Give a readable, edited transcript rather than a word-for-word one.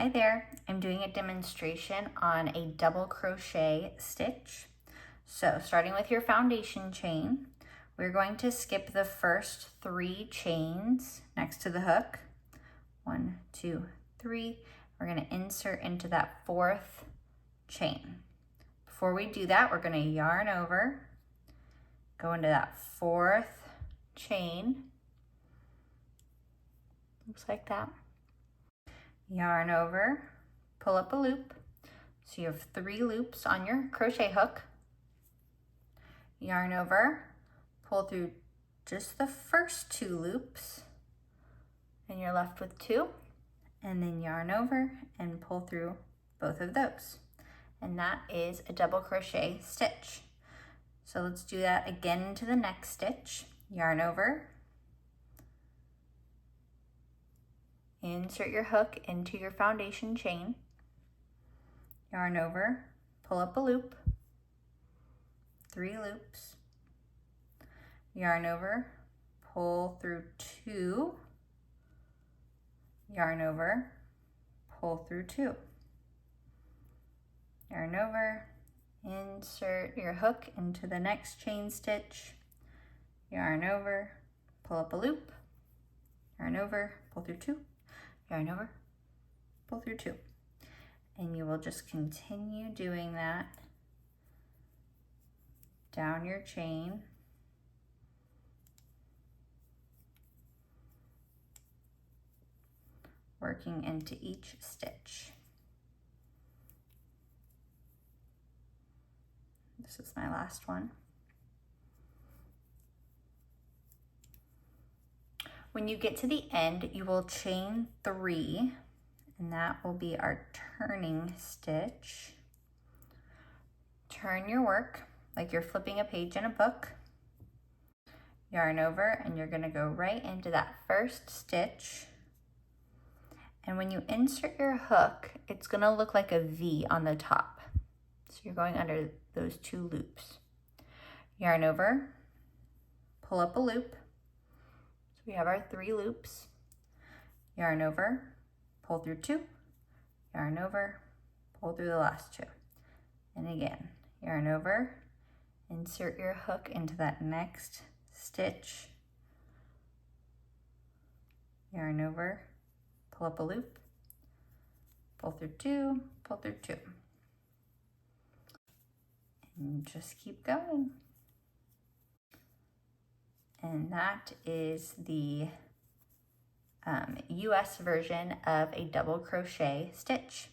Hi there, I'm doing a demonstration on a double crochet stitch. So starting with your foundation chain, we're going to skip the first 3 chains next to the hook. 1, 2, 3. We're going to insert into that 4th chain. Before we do that, we're going to yarn over, go into that 4th chain, looks like that. Yarn over, pull up a loop. So you have 3 loops on your crochet hook. Yarn over, pull through just the first 2 loops, and you're left with 2. And then yarn over and pull through both of those. And that is a double crochet stitch. So let's do that again into the next stitch. Yarn over, insert your hook into your foundation chain, yarn over, pull up a loop, 3 loops, yarn over, pull through 2, yarn over, pull through 2, yarn over, insert your hook into the next chain stitch, yarn over, pull up a loop, yarn over, pull through 2, yarn over, pull through 2. And you will just continue doing that down your chain. Working into each stitch. This is my last one. When you get to the end, you will chain 3, and that will be our turning stitch. Turn your work like you're flipping a page in a book. Yarn over, and you're going to go right into that first stitch. And when you insert your hook, it's going to look like a V on the top. So you're going under those 2 loops. Yarn over, pull up a loop. So we have our 3 loops. Yarn over, pull through 2, yarn over, pull through the last 2. And again, yarn over, insert your hook into that next stitch. Yarn over, pull up a loop, pull through 2, pull through 2. And just keep going. And that is the US version of a double crochet stitch.